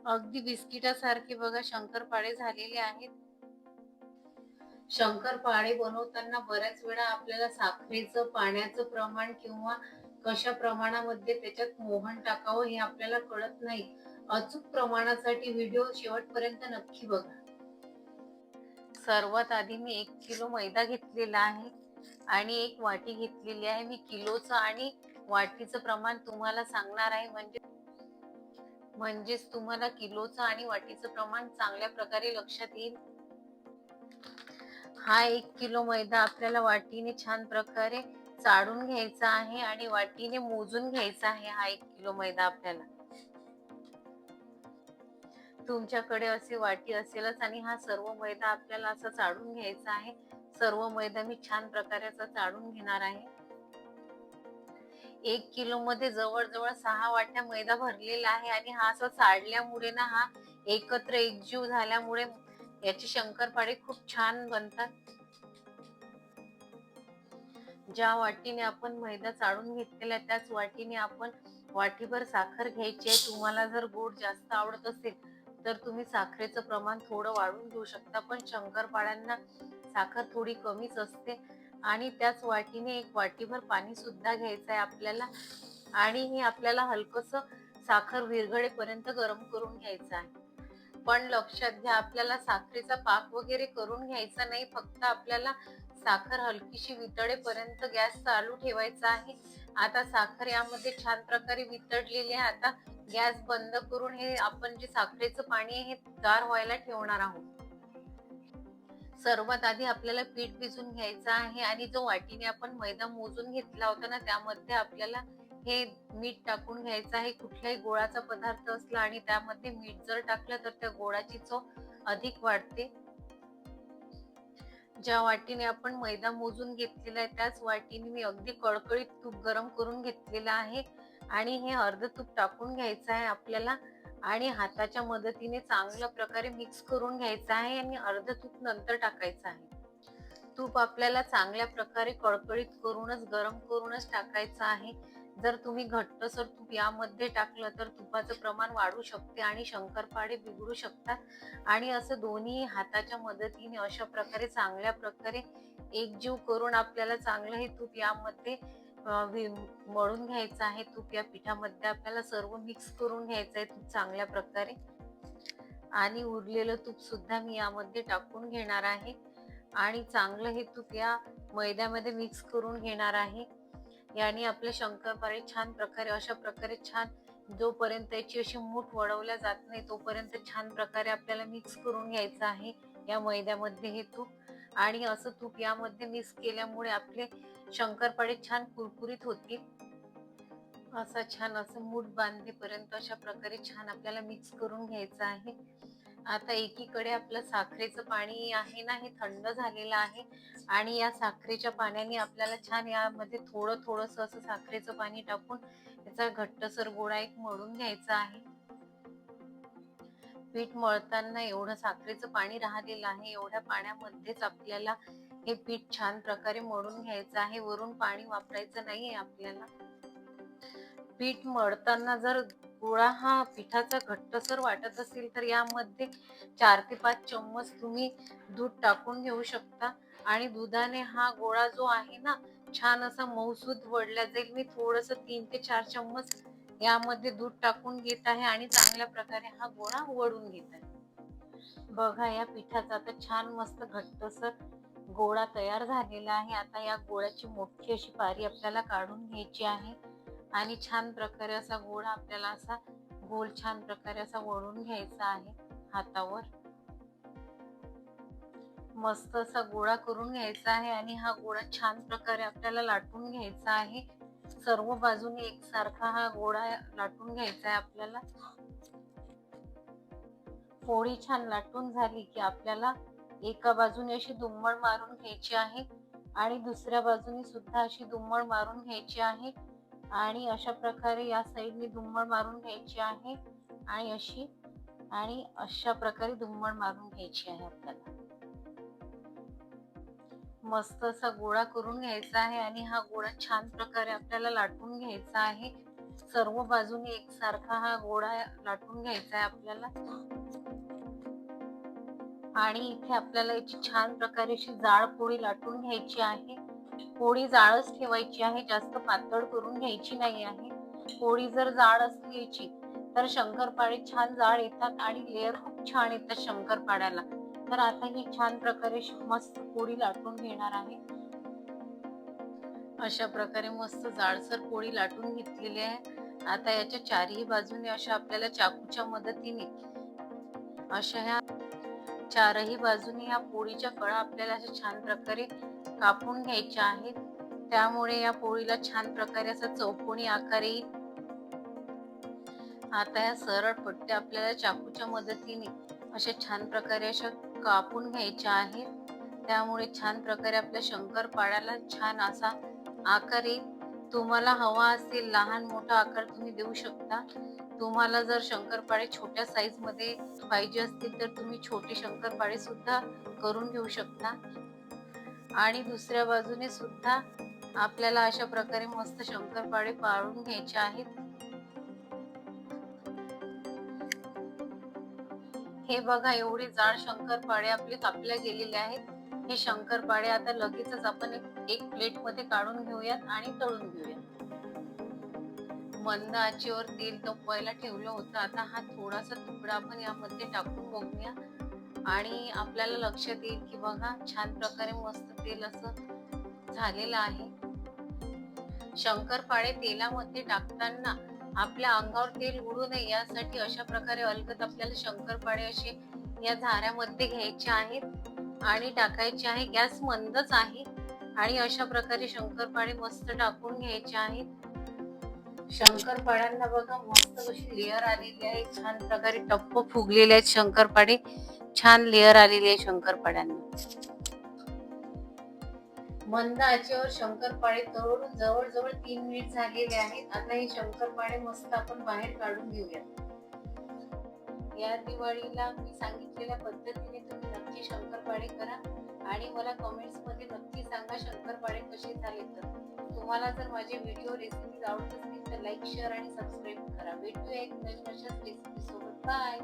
अगदी बिस्किटासारखे बघा शंकरपाळे झालेले आहेत. शंकरपाळे बनवताना बऱ्याच वेळा आपल्याला साखरेचं, पाण्याचं प्रमाण किंवा कशा प्रमाणामध्ये त्याच्यात मोहन टाकावं हे आपल्याला कळत नाही. अचूक प्रमाणासाठी व्हिडिओ शेवटपर्यंत नक्की बघा. सर्वात आधी मी 1 किलो मैदा घेतलेला आहे आणि 1 वाटी घेतलेली आहे. मी किलोचं आणि वाटीचं प्रमाण तुम्हाला सांगणार आहे म्हणजेच तुम्हाला किलोचं आणि वाटीचं प्रमाण चांगल्या प्रकारे लक्षात येईल. हा 1 किलो मैदा आपल्याला वाटीने छान प्रकारे चाळून घ्यायचा आहे आणि वाटीने मोजून घ्यायचा आहे. हा 1 किलो मैदा आपल्याला. तुमच्याकडे अशी वाटी असेलच आणि हा सर्व मैदा आपल्याला असा चाळून घ्यायचा आहे. सर्व मैदा मी छान प्रकारे असा चाळून घेणार आहे. 1 किलो मध्ये जवळ-जवळ 6 वाट्या मैदा भरलेला आहे आणि हा असा चाळल्यामुळे ना हा एकत्र एकजीव झाल्यामुळे याचे शंकरपाळे खूप छान बनतात. ज्या वाटीने आपण मैदा चाळून घेतलेला आहे त्याच वाटीने आपण वाटीभर साखर घ्यायची आहे. तुम्हाला जर गोड जास्त आवडत असेल तर तुम्ही साखरेचं प्रमाण थोडं वाढवून घेऊ शकता, पण शंकरपाळ्यांना साखर थोडी कमीच असते. आणि त्याच वाटीने 1 वाटीभर पाणी सुद्धा घ्यायचं आहे आपल्याला आणि हे आपल्याला हलकंसं साखर विरघळेपर्यंत गरम करून घ्यायचं आहे. पण लक्षात घ्या, आपल्याला साखरेचा पाक वगैरे करून घ्यायचा नाही. फक्त आपल्याला साखर हलकीशी वितळेपर्यंत गॅस चालू ठेवायचा आहे. आता साखर यामध्ये छान प्रकारे वितळलेली आहे. आता गॅस बंद करून हे आपण जे साखरेचं पाणी आहे हे गार व्हायला ठेवणार आहोत. सर्वात आधी आपल्याला पीठ भिजून घ्यायचं आहे आणि जो वाटीने आपण मैदा मोजून घेतला होता ना त्यामध्ये आपल्याला हे मीठ टाकून घ्यायचं आहे. कुठल्याही गोळाचा पदार्थ असला आणि त्यामध्ये मीठ जर टाकलं तर त्या गोळाची चव अधिक वाढते. ज्या वाटीने आपण मैदा मोजून घेतलेला आहे त्याच वाटीने मी अगदी कळकळीत तूप गरम करून घेतलेलं आहे आणि हे अर्ध तूप टाकून घ्यायचं आहे आपल्याला आणि हाताच्या मदतीने चांगल्या प्रकारे मिक्स करून घ्यायचं आहे आणि अर्ध तूप नंतर टाकायचं आहे. तूप आपल्याला चांगल्या प्रकारे कळकळीत करूनच गरम करूनच टाकायचं आहे. जर तुम्ही घट्टसर तूप यामध्ये टाकलं तर तुपाचं प्रमाण वाढू शकते आणि शंकरपाळे बिघडू शकतात. आणि असं दोन्ही हाताच्या मदतीने अशा प्रकारे चांगल्या प्रकारे एकजीव करून आपल्याला चांगलं हे तूप यामध्ये मळून घ्यायचं आहे. तूप या पिठामध्ये आपल्याला सर्व मिक्स करून घ्यायचं आहे तूप चांगल्या प्रकारे आणि उरलेलं तूप सुद्धा मी यामध्ये टाकून घेणार आहे आणि चांगलं हे तूप या मैद्यामध्ये मिक्स करून घेणार आहे. याने आपले शंकरपाळे छान प्रकारे अशा प्रकारे छान जोपर्यंत याची अशी मूठ वळवल्या जात नाही तोपर्यंत छान प्रकारे आपल्याला मिक्स करून घ्यायचं आहे या मैद्यामध्ये हे तूप. आणि असं तूप यामध्ये मिक्स केल्यामुळे आपले शंकरपाळे छान कुरकुरीत होतील. असा छान असं मूठ बांधेपर्यंत अशा प्रकारे छान आपल्याला मिक्स करून घ्यायचं आहे. आता एकीकडे आपलं साखरेचं पाणी आहे ना हे थंड झालेलं आहे आणि या साखरेच्या पाण्याने आपल्याला छान यामध्ये थोडंसं असं साखरेचं पाणी टाकून याचा घट्टसर गोळा एक मळून घ्यायचा आहे. पीठ मळताना एवढं साखरेचं पाणी राहिलेलं आहे, एवढ्या पाण्यामध्येच आपल्याला हे पीठ छान प्रकारे मळून घ्यायचं आहे. वरून पाणी वापरायचं नाहीये आपल्याला. पीठ मळताना जर गोळा हा पिठाचा घट्टसर वाटत असेल तर यामध्ये 4 ते 5 चम्मच तुम्ही दूध टाकून घेऊ शकता आणि दुधाने हा गोळा जो आहे ना छान असा मऊसूत वळला जाईल. मी थोडंसं 3 ते 4 चम्मच यामध्ये दूध टाकून घेत आहे आणि चांगल्या प्रकारे हा गोळा वळून घेत आहे. बघा या पिठाचा आता छान मस्त घट्टसर गोळा तयार झालेला आहे. आता या गोळ्याची मोठी अशी पारी आपल्याला काढून घ्यायची आहे आणि छान प्रकारे असा गोळा आपल्याला असा गोल छान प्रकारे असा वळून घ्यायचा आहे हातावर. मस्त असा गोळा करून घ्यायचा आहे आणि हा गोळा छान प्रकारे आपल्याला लाटून घ्यायचा आहे. सर्व बाजूने एकसारखा हा गोळा लाटून घ्यायचा आहे आपल्याला. पोळी छान लाटून झाली की आपल्याला एका बाजूने अशी दुम्मळ मारून घ्यायची आहे आणि दुसऱ्या बाजूने सुद्धा अशी दुम्मळ मारून घ्यायची आहे आणि अशा प्रकारे या साईडने दुम्मळ मारून घ्यायची आहे आणि अशा प्रकारे दुम्मळ मारून घ्यायची आहे आपल्याला. मस्त असा गोळा करून घ्यायचा आहे आणि हा गोळा छान प्रकारे आपल्याला लाटून घ्यायचा आहे. सर्व बाजूने एकसारखा हा गोळा लाटून घ्यायचा आहे आपल्याला. आणि इथे आपल्याला याची छान प्रकारे अशी जाड पोळी लाटून घ्यायची आहे. पोळी जाडच ठेवायची आहे, जास्त पातळ करून घ्यायची नाही आहे. पोळी जर जाड असली याची तर शंकरपाळे छान जाड येतात आणि लेअर खूप छान येतात शंकरपाळ्याला. तर आता ही छान प्रकारे मस्त पोळी लाटून घेणार आहे. अशा प्रकारे मस्त जाडसर पोळी लाटून घेतलेली आहे. आता याच्या चारही बाजूने अशा आपल्याला चाकूच्या मदतीने अशा ह्या चारही बाजूने या पोळीच्या कळा आपल्याला अशा छान प्रकारे कापून घ्यायच्या आहेत. त्यामुळे या पोळीला छान प्रकारे असा चौकोनी आकार येईल. आता या सरळ पट्ट्या आपल्याला चाकूच्या मदतीने अशा छान प्रकारे अशा कापून घ्यायच्या आहेत. त्यामुळे छान प्रकारे आपल्या शंकरपाळ्याला छान असा आकार येईल. तुम्हाला हवा असेल लहान मोठा आकार तुम्ही देऊ शकता. तुम्हाला जर शंकरपाळे छोट्या साईज मध्ये पाहिजे असतील तर तुम्ही छोटे शंकरपाळे सुद्धा करून घेऊ शकता. आणि दुसऱ्या बाजूने सुद्धा आपल्याला अशा प्रकारे मस्त शंकरपाळे पाळून घ्यायचे आहेत. हे बघा, एवढे जाड शंकरपाळे आपले कापले गेलेले आहेत. हे शंकरपाळे आता लगेचच आपण एक प्लेट मध्ये काढून घेऊयात आणि तळून घेऊयात. मंद आचेवर तेल तापवायला ठेवलं होतं. आता हा थोडासा तुकडा आपण यामध्ये टाकून बघूया आणि आपल्याला लक्षात येईल की बघा छान प्रकारे मस्त तेल असं झालेलं आहे. शंकरपाळे तेलामध्ये टाकताना आपल्या अंगावर तेल उडू नये यासाठी अशा प्रकारे अलगद आपल्याला शंकरपाळे असे या झाऱ्यामध्ये घ्यायचे आहेत आणि टाकायचे आहे. गॅस मंदच आहे आणि अशा प्रकारे शंकरपाळे मस्त टाकून घ्यायचे आहेत. शंकरपाळ्यांना बघा मस्त अशी लेअर आलेली आहे. छान प्रकारे टप्प फुगलेले आहेत शंकरपाळे. छान लेअर आलेली आहे शंकरपाळ्यांना. मंद आचेवर शंकरपाळे तळून जवळजवळ 3 मिनिट झालेले आहेत. आता हे शंकरपाळे मस्त आपण बाहेर काढून घेऊयात. या दिवाळीला मी सांगितलेल्या पद्धतीने तुम्ही नक्की शंकरपाळे करा आणि मला कमेंट्स मध्ये नक्की सांगा शंकरपाळे कसे झाले तर. तुम्हाला जर माझे व्हिडिओ रेसिपीज आवडत असतील तर लाईक, शेअर आणि सबस्क्राईब करा. भेटूया एक नवीन अशाच रेसिपी सोबत. बाय.